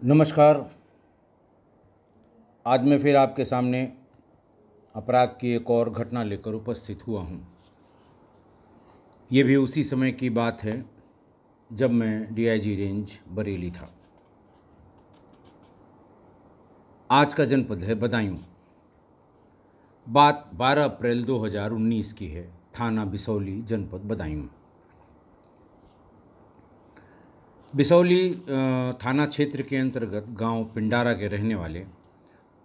नमस्कार। आज मैं फिर आपके सामने अपराध की एक और घटना लेकर उपस्थित हुआ हूँ। ये भी उसी समय की बात है जब मैं डीआईजी रेंज बरेली था। आज का जनपद है बदायूं। बात 12 अप्रैल 2019 की है। थाना बिसौली, जनपद बदायूं। बिसौली थाना क्षेत्र के अंतर्गत गांव पिंडारा के रहने वाले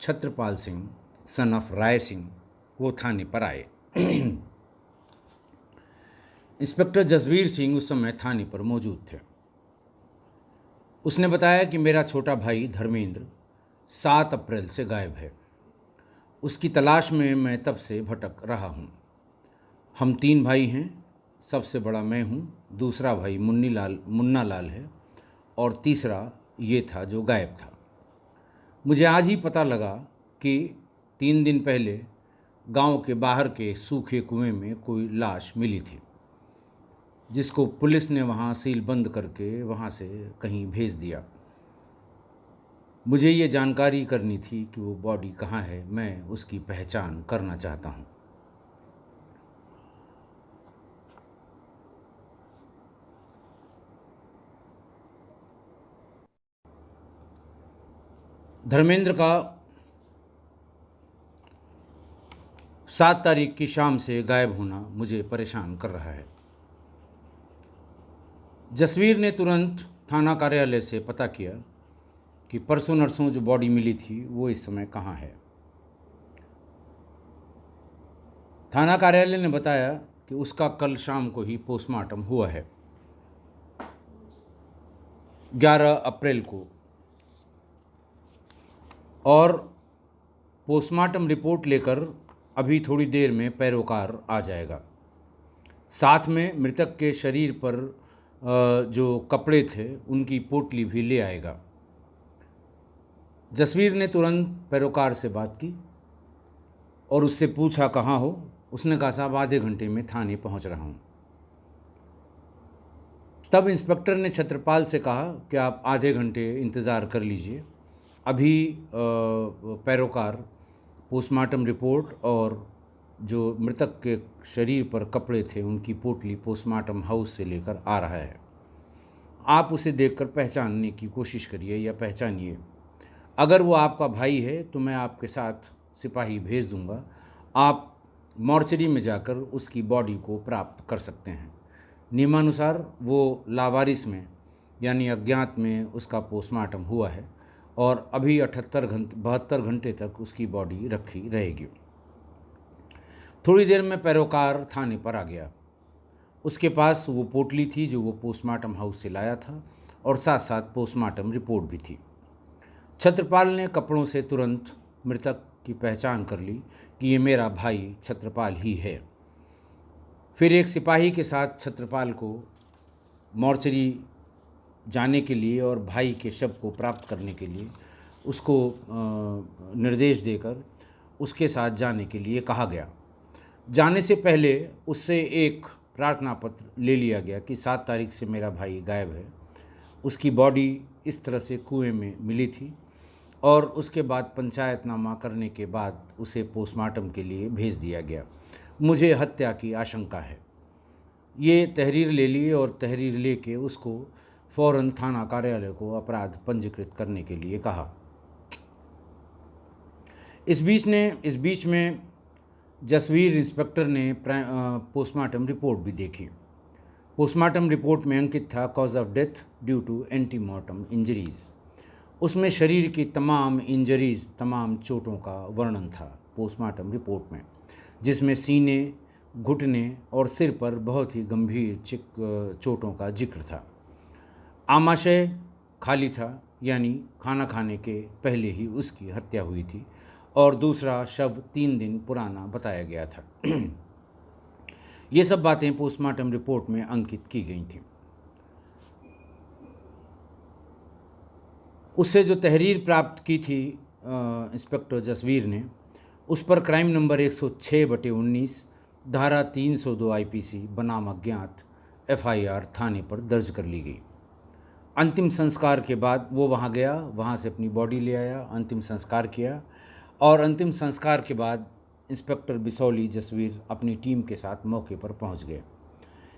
छत्रपाल सिंह सन ऑफ राय सिंह वो थाने पर आए। इंस्पेक्टर जसवीर सिंह उस समय थाने पर मौजूद थे। उसने बताया कि मेरा छोटा भाई धर्मेंद्र 7 अप्रैल से गायब है। उसकी तलाश में मैं तब से भटक रहा हूँ। हम 3 भाई हैं। सबसे बड़ा मैं हूँ, दूसरा भाई मुन्ना लाल है और तीसरा ये था जो गायब था। मुझे आज ही पता लगा कि 3 दिन पहले गांव के बाहर के सूखे कुएं में कोई लाश मिली थी, जिसको पुलिस ने वहां सील बंद करके वहां से कहीं भेज दिया। मुझे ये जानकारी करनी थी कि वो बॉडी कहाँ है। मैं उसकी पहचान करना चाहता हूँ। धर्मेंद्र का 7 तारीख की शाम से गायब होना मुझे परेशान कर रहा है। जसवीर ने तुरंत थाना कार्यालय से पता किया कि परसों नरसों जो बॉडी मिली थी वो इस समय कहाँ है। थाना कार्यालय ने बताया कि उसका कल शाम को ही पोस्टमार्टम हुआ है, 11 अप्रैल को, और पोस्टमार्टम रिपोर्ट लेकर अभी थोड़ी देर में पैरोकार आ जाएगा। साथ में मृतक के शरीर पर जो कपड़े थे उनकी पोटली भी ले आएगा। जसवीर ने तुरंत पैरोकार से बात की और उससे पूछा कहाँ हो। उसने कहा साहब आधे घंटे में थाने पहुंच रहा हूँ। तब इंस्पेक्टर ने छत्रपाल से कहा कि आप आधे घंटे इंतज़ार कर लीजिए, अभी पैरोकार पोस्टमार्टम रिपोर्ट और जो मृतक के शरीर पर कपड़े थे उनकी पोटली पोस्टमार्टम हाउस से लेकर आ रहा है। आप उसे देखकर पहचानने की कोशिश करिए या पहचानिए। अगर वो आपका भाई है तो मैं आपके साथ सिपाही भेज दूंगा। आप मॉर्चरी में जाकर उसकी बॉडी को प्राप्त कर सकते हैं। नियमानुसार वो लावारिस में यानी अज्ञात में उसका पोस्टमार्टम हुआ है और अभी 72 घंटे तक उसकी बॉडी रखी रहेगी। थोड़ी देर में पैरोकार थाने पर आ गया। उसके पास वो पोटली थी जो वो पोस्टमार्टम हाउस से लाया था और साथ साथ पोस्टमार्टम रिपोर्ट भी थी। छत्रपाल ने कपड़ों से तुरंत मृतक की पहचान कर ली कि ये मेरा भाई छत्रपाल ही है। फिर एक सिपाही के साथ छत्रपाल को मॉर्चरी जाने के लिए और भाई के शव को प्राप्त करने के लिए उसको निर्देश देकर उसके साथ जाने के लिए कहा गया। जाने से पहले उससे एक प्रार्थना पत्र ले लिया गया कि 7 तारीख से मेरा भाई गायब है। उसकी बॉडी इस तरह से कुएं में मिली थी और उसके बाद पंचायतनामा करने के बाद उसे पोस्टमार्टम के लिए भेज दिया गया। मुझे हत्या की आशंका है। ये तहरीर ले ली और तहरीर लेके उसको फ़ौरन थाना कार्यालय को अपराध पंजीकृत करने के लिए कहा। इस बीच में जसवीर इंस्पेक्टर ने पोस्टमार्टम रिपोर्ट भी देखी। पोस्टमार्टम रिपोर्ट में अंकित था cause of death due to antemortem injuries. उसमें शरीर की तमाम इंजरीज़, तमाम चोटों का वर्णन था पोस्टमार्टम रिपोर्ट में, जिसमें सीने, घुटने और सिर पर बहुत ही गंभीर चोटों का जिक्र था। आमाशय खाली था, यानी खाना खाने के पहले ही उसकी हत्या हुई थी, और दूसरा शव 3 दिन पुराना बताया गया था। ये सब बातें पोस्टमार्टम रिपोर्ट में अंकित की गई थी। उससे जो तहरीर प्राप्त की थी इंस्पेक्टर जसवीर ने, उस पर क्राइम नंबर 106/19 धारा 302 आईपीसी बनाम अज्ञात FIR थाने पर दर्ज कर ली गई। अंतिम संस्कार के बाद वो वहाँ गया, वहाँ से अपनी बॉडी ले आया, अंतिम संस्कार किया और अंतिम संस्कार के बाद इंस्पेक्टर बिसौली जसवीर अपनी टीम के साथ मौके पर पहुँच गए।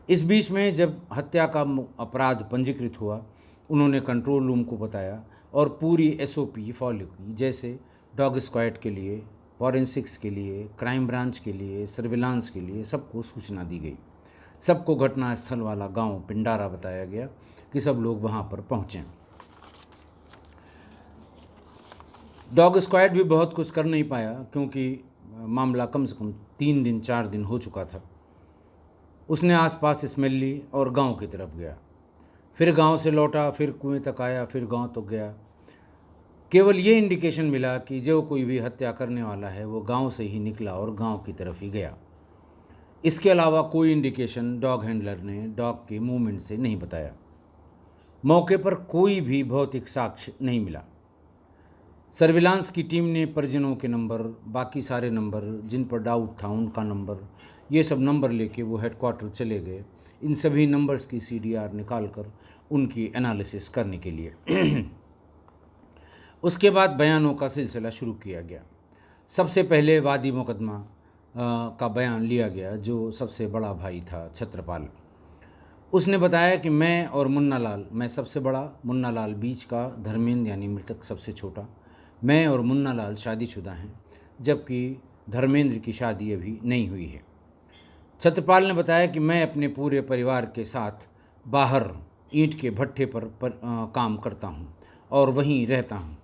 इस बीच में जब हत्या का अपराध पंजीकृत हुआ, उन्होंने कंट्रोल रूम को बताया और पूरी SOP फॉलो की, जैसे डॉग स्क्वाड के लिए, फॉरेंसिक्स के लिए, क्राइम ब्रांच के लिए, सर्विलांस के लिए सबको सूचना दी गई। सबको घटना स्थल वाला गांव पिंडारा बताया गया कि सब लोग वहां पर पहुँचें। डॉग स्क्वाड भी बहुत कुछ कर नहीं पाया क्योंकि मामला कम से कम 3 दिन 4 दिन हो चुका था। उसने आसपास स्मेल ली और गांव की तरफ गया, फिर गांव से लौटा, फिर कुएं तक आया, फिर गांव तक गया। केवल ये इंडिकेशन मिला कि जो कोई भी हत्या करने वाला है वो गांव से ही निकला और गांव की तरफ ही गया। इसके अलावा कोई इंडिकेशन डॉग हैंडलर ने डॉग के मूवमेंट से नहीं बताया। मौके पर कोई भी भौतिक साक्ष्य नहीं मिला। सर्विलांस की टीम ने परिजनों के नंबर, बाकी सारे नंबर जिन पर डाउट था उनका नंबर, ये सब नंबर लेके वो हेडक्वार्टर चले गए इन सभी नंबर्स की CDR निकालकर उनकी एनालिसिस करने के लिए। उसके बाद बयानों का सिलसिला शुरू किया गया। सबसे पहले वादी मुकदमा का बयान लिया गया, जो सबसे बड़ा भाई था छत्रपाल। उसने बताया कि मैं और मुन्ना लाल, मैं सबसे बड़ा, मुन्ना लाल बीच का, धर्मेंद्र यानी मृतक सबसे छोटा, मैं और मुन्ना लाल शादीशुदा हैं, जबकि धर्मेंद्र की शादी अभी नहीं हुई है। छत्रपाल ने बताया कि मैं अपने पूरे परिवार के साथ बाहर ईंट के भट्ठे पर काम करता हूँ और वहीं रहता हूँ।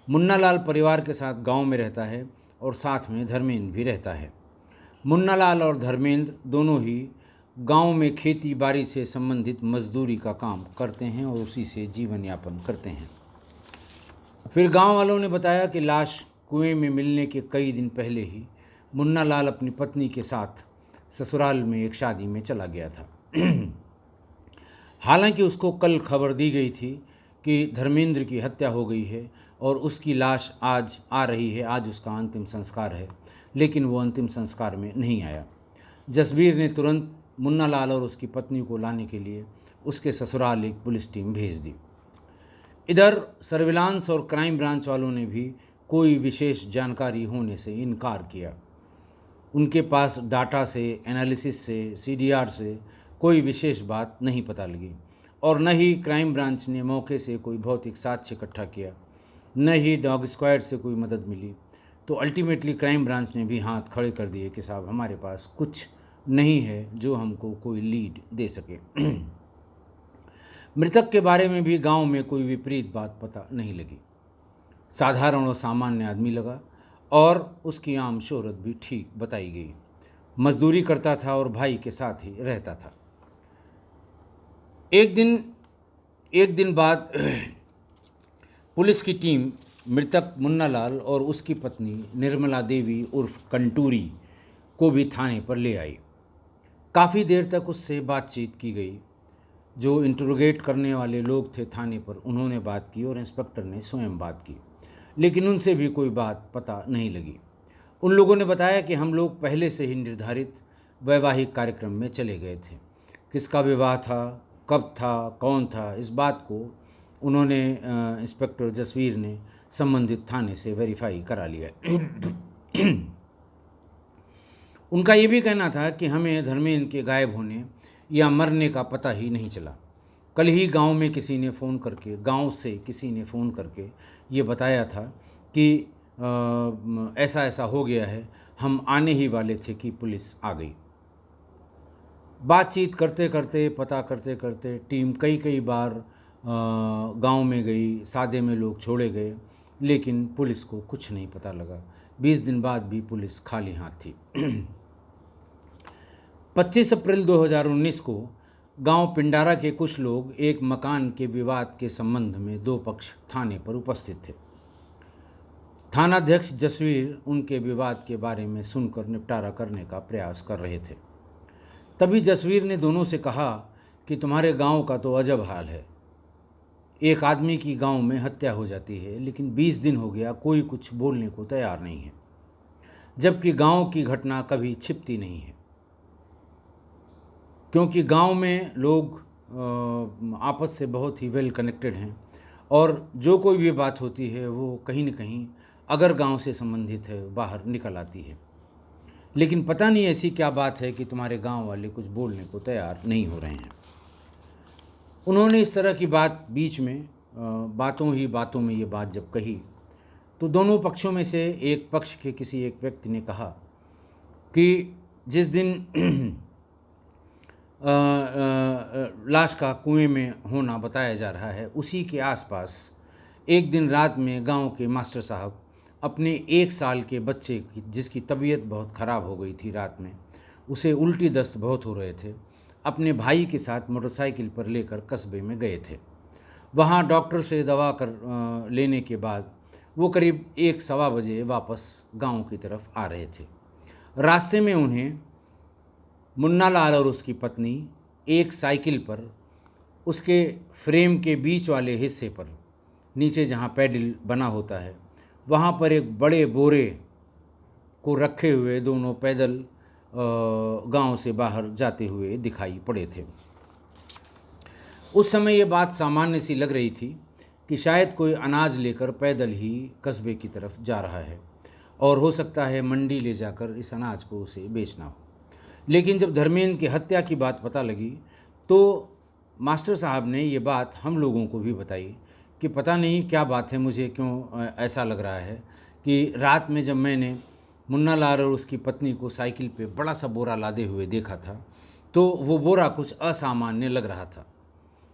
मुन्ना लाल परिवार के साथ गांव में रहता है और साथ में धर्मेंद्र भी रहता है। मुन्ना लाल और धर्मेंद्र दोनों ही गांव में खेती बाड़ी से संबंधित मजदूरी का काम करते हैं और उसी से जीवन यापन करते हैं। फिर गांव वालों ने बताया कि लाश कुएं में मिलने के कई दिन पहले ही मुन्ना लाल अपनी पत्नी के साथ ससुराल में एक शादी में चला गया था। हालांकि उसको कल खबर दी गई थी कि धर्मेंद्र की हत्या हो गई है और उसकी लाश आज आ रही है, आज उसका अंतिम संस्कार है, लेकिन वो अंतिम संस्कार में नहीं आया। जसबीर ने तुरंत मुन्ना लाल और उसकी पत्नी को लाने के लिए उसके ससुराल एक पुलिस टीम भेज दी। इधर सर्विलांस और क्राइम ब्रांच वालों ने भी कोई विशेष जानकारी होने से इनकार किया। उनके पास डाटा से, एनालिसिस से, CDR से कोई विशेष बात नहीं पता लगी और न ही क्राइम ब्रांच ने मौके से कोई भौतिक साक्ष्य इकट्ठा किया, न ही डॉग स्क्वाड से कोई मदद मिली। तो अल्टीमेटली क्राइम ब्रांच ने भी हाथ खड़े कर दिए कि साहब हमारे पास कुछ नहीं है जो हमको कोई लीड दे सके। मृतक के बारे में भी गांव में कोई विपरीत बात पता नहीं लगी। साधारण और सामान्य आदमी लगा और उसकी आम शोहरत भी ठीक बताई गई। मजदूरी करता था और भाई के साथ ही रहता था। एक दिन बाद पुलिस की टीम मृतक मुन्ना लाल और उसकी पत्नी निर्मला देवी उर्फ कंटूरी को भी थाने पर ले आई। काफ़ी देर तक उससे बातचीत की गई। जो इंटरोगेट करने वाले लोग थे थाने पर, उन्होंने बात की और इंस्पेक्टर ने स्वयं बात की, लेकिन उनसे भी कोई बात पता नहीं लगी। उन लोगों ने बताया कि हम लोग पहले से ही निर्धारित वैवाहिक कार्यक्रम में चले गए थे। किसका विवाह था, कब था, कौन था, इस बात को उन्होंने इंस्पेक्टर जसवीर ने संबंधित थाने से वेरीफाई करा लिया। उनका ये भी कहना था कि हमें धर्मेंद्र के गायब होने या मरने का पता ही नहीं चला। कल ही गांव से किसी ने फ़ोन करके ये बताया था कि ऐसा ऐसा हो गया है, हम आने ही वाले थे कि पुलिस आ गई। बातचीत करते करते, पता करते करते टीम कई बार गांव में गई, सादे में लोग छोड़े गए, लेकिन पुलिस को कुछ नहीं पता लगा। 20 दिन बाद भी पुलिस खाली हाथ थी। 25 अप्रैल 2019 को गांव पिंडारा के कुछ लोग एक मकान के विवाद के संबंध में 2 पक्ष थाने पर उपस्थित थे। थानाध्यक्ष जसवीर उनके विवाद के बारे में सुनकर निपटारा करने का प्रयास कर रहे थे। तभी जसवीर ने दोनों से कहा कि तुम्हारे गांव का तो अजब हाल है। एक आदमी की गांव में हत्या हो जाती है, लेकिन 20 दिन हो गया कोई कुछ बोलने को तैयार नहीं है, जबकि गांव की घटना कभी छिपती नहीं है, क्योंकि गांव में लोग आपस से बहुत ही वेल कनेक्टेड हैं और जो कोई भी बात होती है वो कहीं न कहीं अगर गांव से संबंधित है बाहर निकल आती है। लेकिन पता नहीं ऐसी क्या बात है कि तुम्हारे गांव वाले कुछ बोलने को तैयार नहीं हो रहे हैं। उन्होंने इस तरह की बात बीच में बातों ही बातों में ये बात जब कही तो दोनों पक्षों में से एक पक्ष के किसी एक व्यक्ति ने कहा कि जिस दिन लाश का कुएं में होना बताया जा रहा है उसी के आसपास एक दिन रात में गांव के मास्टर साहब अपने 1 साल के बच्चे की जिसकी तबीयत बहुत ख़राब हो गई थी रात में, उसे उल्टी दस्त बहुत हो रहे थे, अपने भाई के साथ मोटरसाइकिल पर लेकर कस्बे में गए थे। वहाँ डॉक्टर से दवा लेने के बाद वो करीब 1 सवा बजे वापस गांव की तरफ आ रहे थे। रास्ते में उन्हें मुन्ना लाल और उसकी पत्नी एक साइकिल पर उसके फ्रेम के बीच वाले हिस्से पर नीचे जहाँ पैडल बना होता है वहाँ पर एक बड़े बोरे को रखे हुए दोनों पैदल गांव से बाहर जाते हुए दिखाई पड़े थे। उस समय ये बात सामान्य सी लग रही थी कि शायद कोई अनाज लेकर पैदल ही कस्बे की तरफ जा रहा है और हो सकता है मंडी ले जाकर इस अनाज को उसे बेचना हो। लेकिन जब धर्मेंद्र की हत्या की बात पता लगी तो मास्टर साहब ने ये बात हम लोगों को भी बताई कि पता नहीं क्या बात है, मुझे क्यों ऐसा लग रहा है कि रात में जब मैंने मुन्ना लाल और उसकी पत्नी को साइकिल पे बड़ा सा बोरा लादे हुए देखा था तो वो बोरा कुछ असामान्य लग रहा था,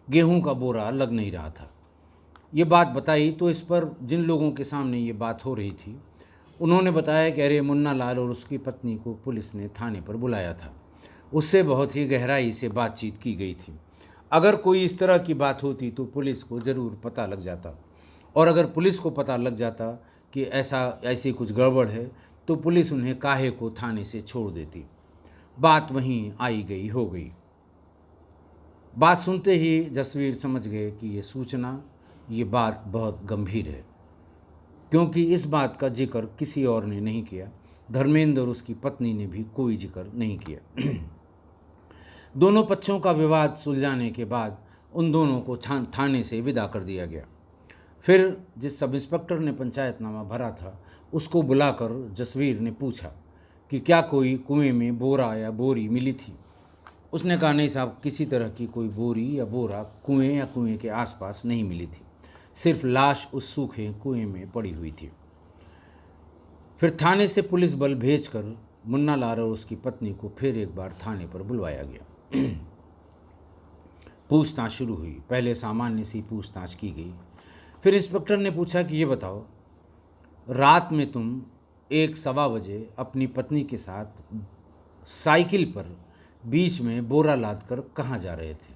गेहूं का बोरा लग नहीं रहा था। ये बात बताई तो इस पर जिन लोगों के सामने ये बात हो रही थी उन्होंने बताया कि अरे मुन्ना लाल और उसकी पत्नी को पुलिस ने थाने पर बुलाया था, उससे बहुत ही गहराई से बातचीत की गई थी। अगर कोई इस तरह की बात होती तो पुलिस को ज़रूर पता लग जाता और अगर पुलिस को पता लग जाता कि ऐसी कुछ गड़बड़ है तो पुलिस उन्हें काहे को थाने से छोड़ देती। बात वहीं आई गई हो गई। बात सुनते ही जसवीर समझ गए कि ये सूचना, ये बात बहुत गंभीर है, क्योंकि इस बात का जिक्र किसी और ने नहीं किया। धर्मेंद्र और उसकी पत्नी ने भी कोई जिक्र नहीं किया। दोनों पक्षों का विवाद सुलझाने के बाद उन दोनों को थाने से विदा कर दिया गया। फिर जिस सब इंस्पेक्टर ने पंचायतनामा भरा था उसको बुलाकर जसवीर ने पूछा कि क्या कोई कुएं में बोरा या बोरी मिली थी। उसने कहा नहीं साहब, किसी तरह की कोई बोरी या बोरा कुएं या कुएं के आसपास नहीं मिली थी, सिर्फ लाश उस सूखे कुएं में पड़ी हुई थी। फिर थाने से पुलिस बल भेजकर मुन्ना लाल और उसकी पत्नी को फिर एक बार थाने पर बुलवाया गया। पूछताछ शुरू हुई। पहले सामान्य सी पूछताछ की गई। फिर इंस्पेक्टर ने पूछा कि ये बताओ, रात में तुम 1 सवा बजे अपनी पत्नी के साथ साइकिल पर बीच में बोरा लादकर कहाँ जा रहे थे?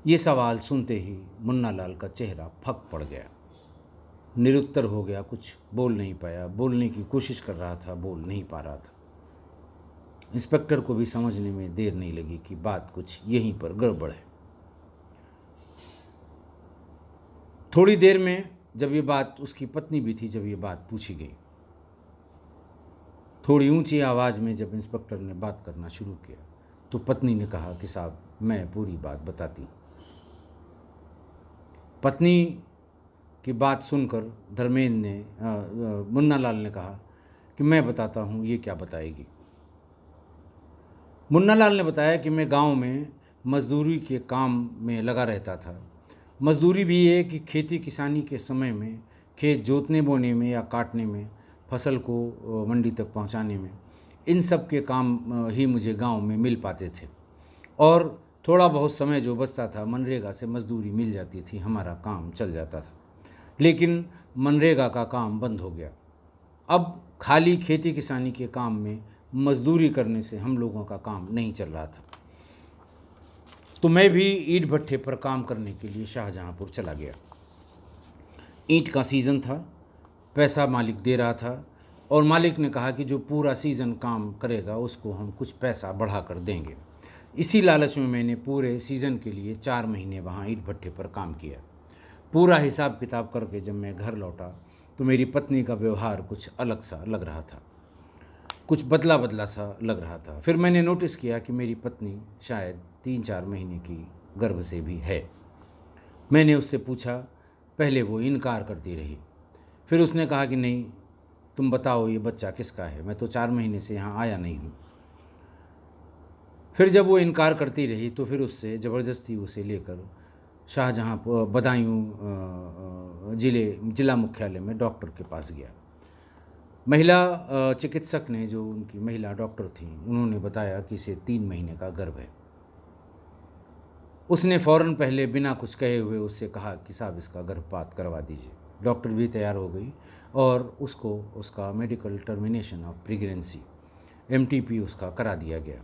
ये सवाल सुनते ही मुन्ना लाल का चेहरा फक पड़ गया, निरुत्तर हो गया, कुछ बोल नहीं पाया। बोलने की कोशिश कर रहा था, बोल नहीं पा रहा था। इंस्पेक्टर को भी समझने में देर नहीं लगी कि बात कुछ यहीं पर गड़बड़ है। थोड़ी देर में जब ये बात, उसकी पत्नी भी थी जब ये बात पूछी गई, थोड़ी ऊंची आवाज़ में जब इंस्पेक्टर ने बात करना शुरू किया तो पत्नी ने कहा कि साहब मैं पूरी बात बताती हूँ। पत्नी की बात सुनकर धर्मेंद्र ने मुन्ना लाल ने कहा कि मैं बताता हूँ, ये क्या बताएगी। मुन्ना लाल ने बताया कि मैं गांव में मजदूरी के काम में लगा रहता था। मजदूरी भी ये कि खेती किसानी के समय में खेत जोतने बोने में या काटने में, फसल को मंडी तक पहुंचाने में, इन सब के काम ही मुझे गांव में मिल पाते थे और थोड़ा बहुत समय जो बचता था मनरेगा से मजदूरी मिल जाती थी, हमारा काम चल जाता था। लेकिन मनरेगा का काम बंद हो गया। अब खाली खेती किसानी के काम में मजदूरी करने से हम लोगों का काम नहीं चल रहा था, तो मैं भी ईंट भट्ठे पर काम करने के लिए शाहजहांपुर चला गया। ईंट का सीज़न था, पैसा मालिक दे रहा था और मालिक ने कहा कि जो पूरा सीज़न काम करेगा उसको हम कुछ पैसा बढ़ा कर देंगे। इसी लालच में मैंने पूरे सीज़न के लिए 4 महीने वहाँ ईंट भट्ठे पर काम किया। पूरा हिसाब किताब करके जब मैं घर लौटा तो मेरी पत्नी का व्यवहार कुछ अलग सा लग रहा था, कुछ बदला बदला सा लग रहा था। फिर मैंने नोटिस किया कि मेरी पत्नी शायद 3-4 महीने की गर्भ से भी है। मैंने उससे पूछा, पहले वो इनकार करती रही, फिर उसने कहा कि नहीं, तुम बताओ ये बच्चा किसका है, मैं तो 4 महीने से यहाँ आया नहीं हूँ। फिर जब वो इनकार करती रही तो फिर उससे ज़बरदस्ती उसे लेकर शाहजहाँ बदायूं जिला मुख्यालय में डॉक्टर के पास गया। महिला चिकित्सक ने, जो उनकी महिला डॉक्टर थी, उन्होंने बताया कि इसे 3 महीने का गर्भ है। उसने फ़ौरन पहले बिना कुछ कहे हुए उससे कहा कि साहब इसका गर्भपात करवा दीजिए। डॉक्टर भी तैयार हो गई और उसको उसका medical termination of pregnancy MTP उसका करा दिया गया।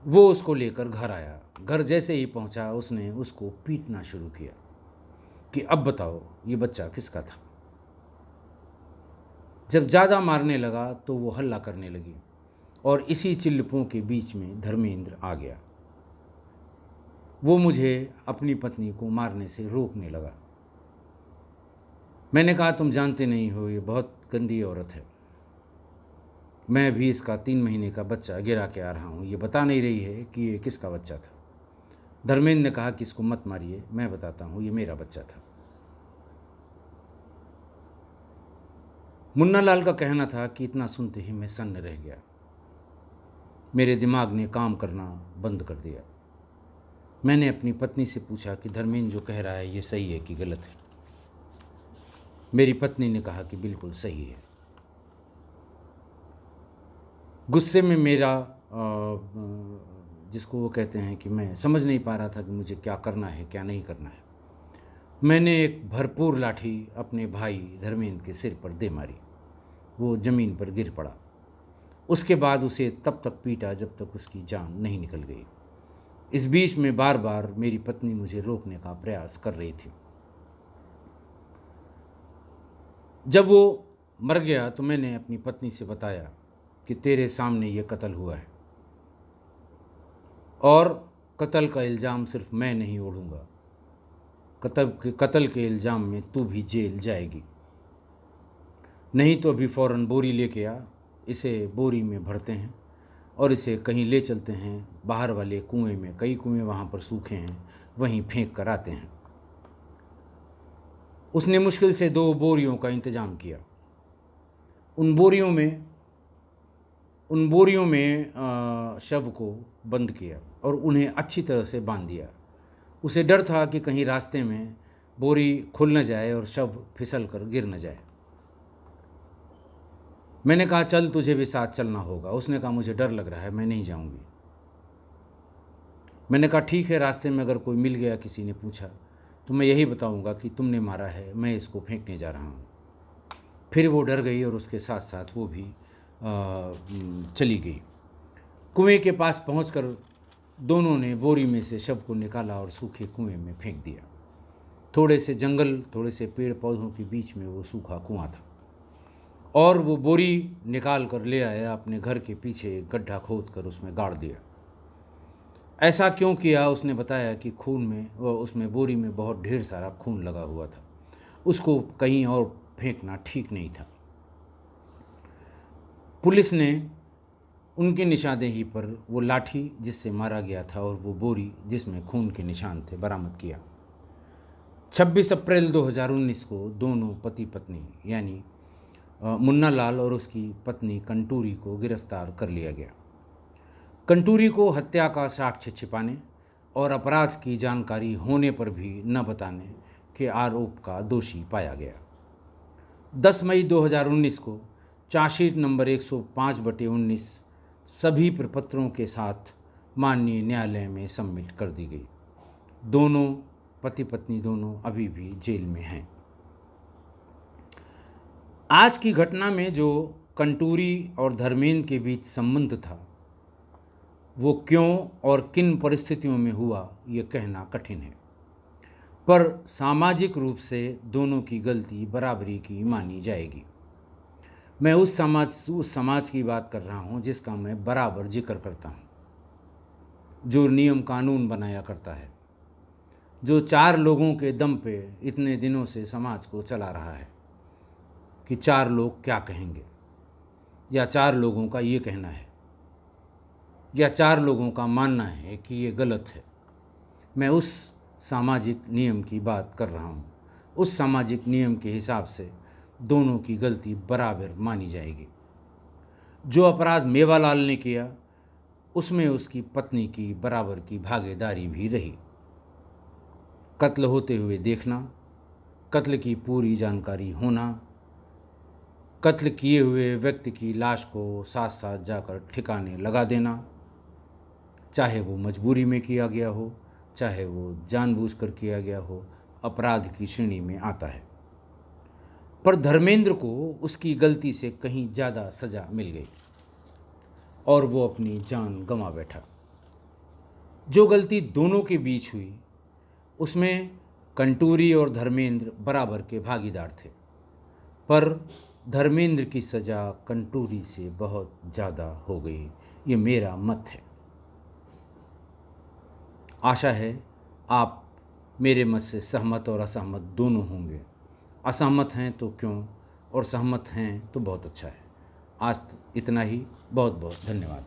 वो उसको लेकर घर आया। घर जैसे ही पहुंचा उसने उसको पीटना शुरू किया कि अब बताओ ये बच्चा किसका था। जब ज़्यादा मारने लगा तो वो हल्ला करने लगी और इसी चिल्लपों के बीच में धर्मेंद्र आ गया। वो मुझे अपनी पत्नी को मारने से रोकने लगा। मैंने कहा, तुम जानते नहीं हो ये बहुत गंदी औरत है। मैं भी इसका 3 महीने का बच्चा गिरा के आ रहा हूँ, ये बता नहीं रही है कि ये किसका बच्चा था। धर्मेंद्र ने कहा कि इसको मत मारिए, मैं बताता हूँ, ये मेरा बच्चा था। मुन्ना लाल का कहना था कि इतना सुनते ही मैं सन्न रह गया। मेरे दिमाग ने काम करना बंद कर दिया। मैंने अपनी पत्नी से पूछा कि धर्मेंद्र जो कह रहा है ये सही है कि गलत है। मेरी पत्नी ने कहा कि बिल्कुल सही है। गुस्से में मेरा जिसको वो कहते हैं कि मैं समझ नहीं पा रहा था कि मुझे क्या करना है क्या नहीं करना है, मैंने एक भरपूर लाठी अपने भाई धर्मेंद्र के सिर पर दे मारी। वो ज़मीन पर गिर पड़ा। उसके बाद उसे तब तक पीटा जब तक उसकी जान नहीं निकल गई। इस बीच में बार बार मेरी पत्नी मुझे रोकने का प्रयास कर रही थी। जब वो मर गया तो मैंने अपनी पत्नी से बताया कि तेरे सामने ये कत्ल हुआ है और कत्ल का इल्ज़ाम सिर्फ मैं नहीं ओढ़ूंगा, कत्ल के इल्ज़ाम में तू भी जेल जाएगी। नहीं तो अभी फ़ौरन बोरी लेके आ, इसे बोरी में भरते हैं और इसे कहीं ले चलते हैं बाहर वाले कुएं में। कई कुएं वहाँ पर सूखे हैं, वहीं फेंक कर आते हैं। उसने मुश्किल से 2 बोरियों का इंतज़ाम किया। उन बोरियों में शव को बंद किया और उन्हें अच्छी तरह से बांध दिया। उसे डर था कि कहीं रास्ते में बोरी खुल न जाए और शव फिसल कर गिर न जाए। मैंने कहा, चल तुझे भी साथ चलना होगा। उसने कहा, मुझे डर लग रहा है, मैं नहीं जाऊंगी। मैंने कहा, ठीक है, रास्ते में अगर कोई मिल गया, किसी ने पूछा, तो मैं यही बताऊंगा कि तुमने मारा है, मैं इसको फेंकने जा रहा हूँ। फिर वो डर गई और उसके साथ साथ वो भी चली गई। कुएं के पास पहुंचकर दोनों ने बोरी में से शव को निकाला और सूखे कुएं में फेंक दिया। थोड़े से जंगल, थोड़े से पेड़ पौधों के बीच में वो सूखा कुआं था और वो बोरी निकाल कर ले आया, अपने घर के पीछे एक गड्ढा खोद कर उसमें गाड़ दिया। ऐसा क्यों किया? उसने बताया कि उसमें बोरी में बहुत ढेर सारा खून लगा हुआ था, उसको कहीं और फेंकना ठीक नहीं था। पुलिस ने उनकी निशानदेही पर वो लाठी जिससे मारा गया था और वो बोरी जिसमें खून के निशान थे बरामद किया। 26 अप्रैल 2019 को दोनों पति पत्नी यानी मुन्ना लाल और उसकी पत्नी कंटूरी को गिरफ्तार कर लिया गया। कंटूरी को हत्या का साक्ष्य छिपाने और अपराध की जानकारी होने पर भी न बताने के आरोप का दोषी पाया गया। 10 मई 2019 को चार्जशीट नंबर 105/19 सभी प्रपत्रों के साथ माननीय न्यायालय में सबमिट कर दी गई। दोनों पति पत्नी दोनों अभी भी जेल में हैं। आज की घटना में जो कंटूरी और धर्मेंद्र के बीच संबंध था, वो क्यों और किन परिस्थितियों में हुआ ये कहना कठिन है, पर सामाजिक रूप से दोनों की गलती बराबरी की मानी जाएगी। मैं उस समाज की बात कर रहा हूँ जिसका मैं बराबर जिक्र करता हूँ, जो नियम कानून बनाया करता है, जो 4 लोगों के दम पे इतने दिनों से समाज को चला रहा है कि 4 लोग क्या कहेंगे या 4 लोगों का ये कहना है। या 4 लोगों का मानना है कि ये गलत है। मैं उस सामाजिक नियम की बात कर रहा हूँ। उस सामाजिक नियम के हिसाब से दोनों की गलती बराबर मानी जाएगी। जो अपराध मेवालाल ने किया उसमें उसकी पत्नी की बराबर की भागीदारी भी रही। कत्ल होते हुए देखना, कत्ल की पूरी जानकारी होना, कत्ल किए हुए व्यक्ति की लाश को साथ साथ जाकर ठिकाने लगा देना, चाहे वो मजबूरी में किया गया हो, चाहे वो जानबूझकर किया गया हो, अपराध की श्रेणी में आता है। पर धर्मेंद्र को उसकी गलती से कहीं ज़्यादा सज़ा मिल गई और वो अपनी जान गंवा बैठा। जो गलती दोनों के बीच हुई उसमें कंटूरी और धर्मेंद्र बराबर के भागीदार थे, पर धर्मेंद्र की सज़ा कंटूरी से बहुत ज़्यादा हो गई। ये मेरा मत है। आशा है आप मेरे मत से सहमत और असहमत दोनों होंगे। असहमत हैं तो क्यों, और सहमत हैं तो बहुत अच्छा है। आज इतना ही। बहुत बहुत धन्यवाद।